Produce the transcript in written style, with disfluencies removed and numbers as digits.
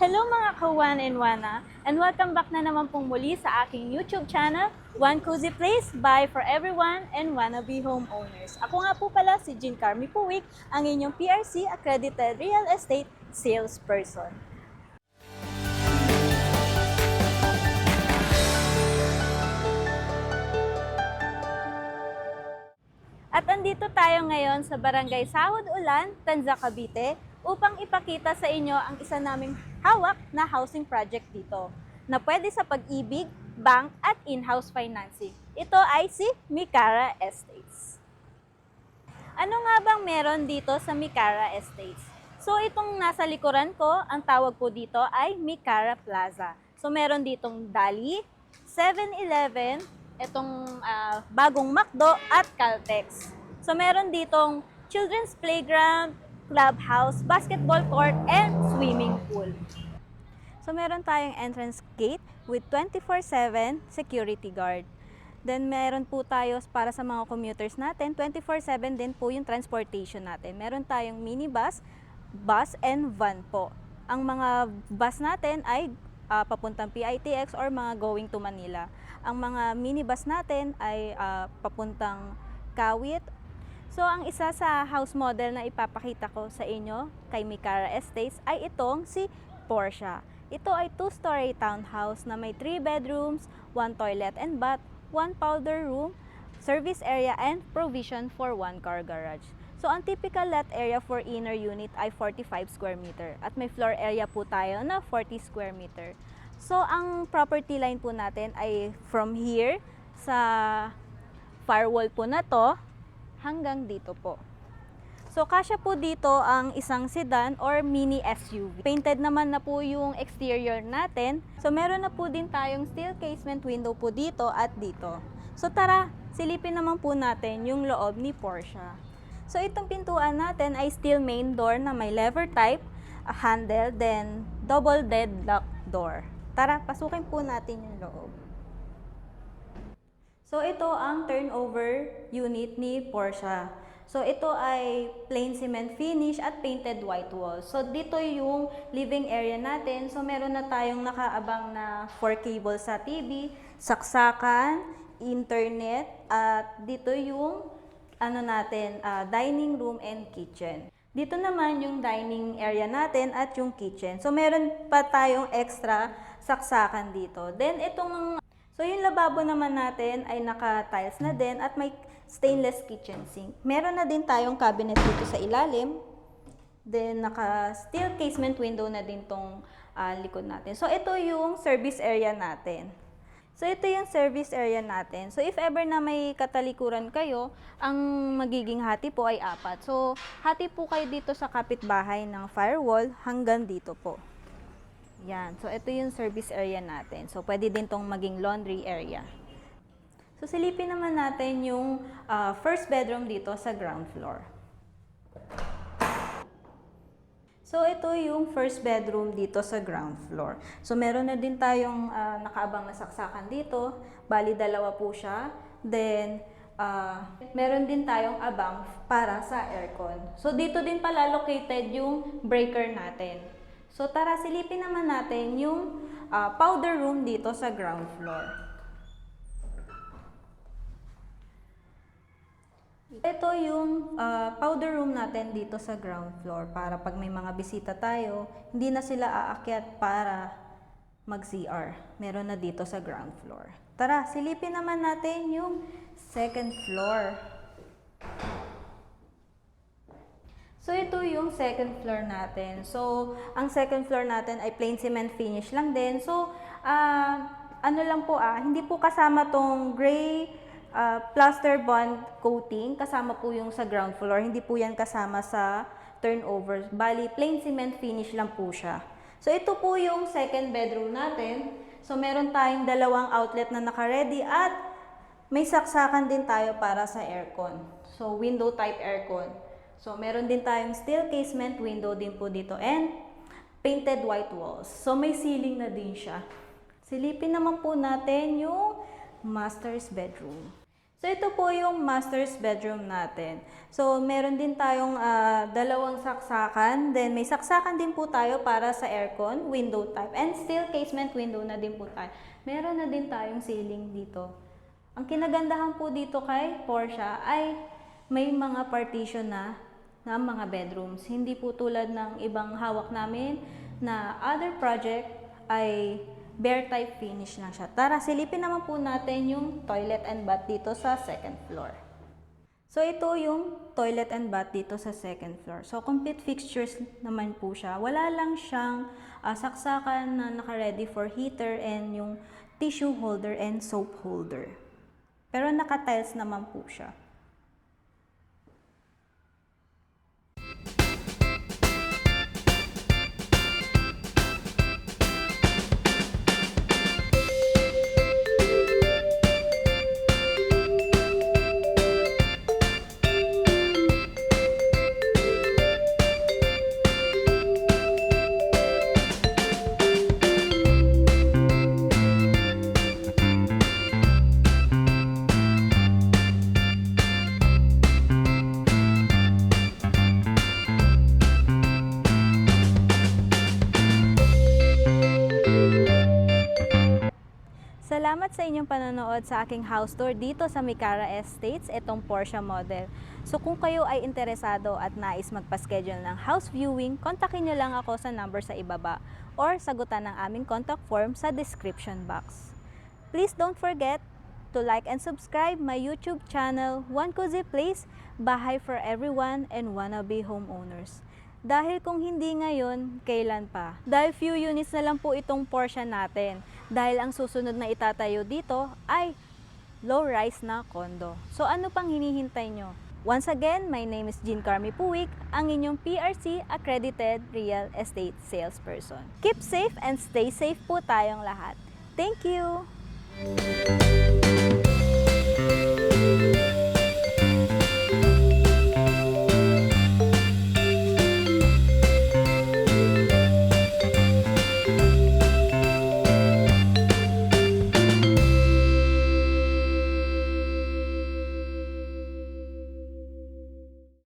Hello mga ka-One and Wana, and welcome back na naman pong muli sa aking YouTube channel, One Cozy Place by For Everyone and Wannabe Homeowners. Ako nga po pala si Jean Carmi Puwik, ang inyong PRC Accredited Real Estate Salesperson. At andito tayo ngayon sa Barangay Sahod Ulan, Tanza, Cavite, upang ipakita sa inyo ang isa naming hawak na housing project dito, na pwede sa pag-ibig, bank at in-house financing. Ito ay si Mikara Estates. Ano nga bang meron dito sa Mikara Estates? So itong nasa likuran ko, ang tawag po dito ay Mikara Plaza. So meron ditong Dali, 7-Eleven, itong bagong McDo at Caltex. So meron ditong children's playground, clubhouse, basketball court, and swimming pool. So meron tayong entrance gate with 24/7 security guard. Then meron po tayo para sa mga commuters natin, 24/7 din po yung transportation natin. Meron tayong minibus, bus, and van po. Ang mga bus natin ay papuntang PITX or mga going to Manila. Ang mga minibus natin ay papuntang Kawit. So ang isa sa house model na ipapakita ko sa inyo kay Mikara Estates ay itong si Portia. Ito ay 2-story townhouse na may 3 bedrooms, 1 toilet and bath, 1 powder room, service area and provision for 1 car garage. So ang typical lot area for inner unit ay 45 square meter at may floor area po tayo na 40 square meter. So ang property line po natin ay from here sa firewall po na to hanggang dito po. So kasya po dito ang isang sedan or mini SUV. Painted naman na po yung exterior natin. So meron na po din tayong steel casement window po dito at dito. So tara, silipin naman po natin yung loob ni Portia. So itong pintuan natin ay steel main door na may lever type, a handle, then double deadlock door. Tara, pasukin po natin yung loob. So ito ang turnover unit ni Portia. So ito ay plain cement finish at painted white walls. So dito yung living area natin. So meron na tayong nakaabang na 4 cables sa TV, saksakan, internet, at dito yung dining room and kitchen. Dito naman yung dining area natin at yung kitchen. So meron pa tayong extra saksakan dito. Then so yung lababo naman natin ay naka-tiles na din at may stainless kitchen sink. Meron na din tayong cabinet dito sa ilalim. Then naka-steel casement window na din tong likod natin. So ito yung service area natin. So ito yung service area natin. So if ever na may katalikuran kayo, ang magiging hati po ay 4. So hati po kayo dito sa kapitbahay ng firewall hanggang dito po. Yan. So ito yung service area natin. So pwede din tong maging laundry area. So silipin naman natin yung first bedroom dito sa ground floor. So ito yung first bedroom dito sa ground floor. So meron na din tayong nakaabang na saksakan dito. Bali 2 po siya. Then meron din tayong abang para sa aircon. So dito din pala located yung breaker natin. So tara, silipin naman natin yung powder room dito sa ground floor. Ito yung powder room natin dito sa ground floor para pag may mga bisita tayo, hindi na sila aakyat para mag-CR. Meron na dito sa ground floor. Tara, silipin naman natin yung second floor. So ito yung second floor natin. So ang second floor natin ay plain cement finish lang din. So hindi po kasama tong gray plaster bond coating, kasama po yung sa ground floor. Hindi po yan kasama sa turnover. Bali, plain cement finish lang po siya. So ito po yung second bedroom natin. So meron tayong 2 outlet na naka-ready at may saksakan din tayo para sa aircon. So window type aircon. So meron din tayong steel casement window din po dito and painted white walls. So may ceiling na din siya. Silipin naman po natin yung master's bedroom. So ito po yung master's bedroom natin. So meron din tayong dalawang saksakan. Then may saksakan din po tayo para sa aircon, window type. And still casement window na din po tayo. Meron na din tayong ceiling dito. Ang kinagandahan po dito kay Porsche ay may mga partition na mga bedrooms. Hindi po tulad ng ibang hawak namin na other project ay bare type finish lang siya. Tara, silipin naman po natin yung toilet and bath dito sa second floor. So ito yung toilet and bath dito sa second floor. So complete fixtures naman po siya. Wala lang siyang saksakan na naka-ready for heater and yung tissue holder and soap holder. Pero naka-tiles naman po siya. Salamat sa inyong panonood sa aking house tour dito sa Micara Estates, itong Porsche model. So kung kayo ay interesado at nais magpa-schedule ng house viewing, kontakin nyo lang ako sa number sa ibaba or sagutan ng aming contact form sa description box. Please don't forget to like and subscribe my YouTube channel, One Cozy Place, bahay for everyone and wannabe homeowners. Dahil kung hindi ngayon, kailan pa? Dahil few units na lang po itong Porsche natin. Dahil ang susunod na itatayo dito ay low-rise na condo. So ano pang hinihintay nyo? Once again, my name is Jean Carmi Puig, ang inyong PRC Accredited Real Estate Salesperson. Keep safe and stay safe po tayong lahat. Thank you!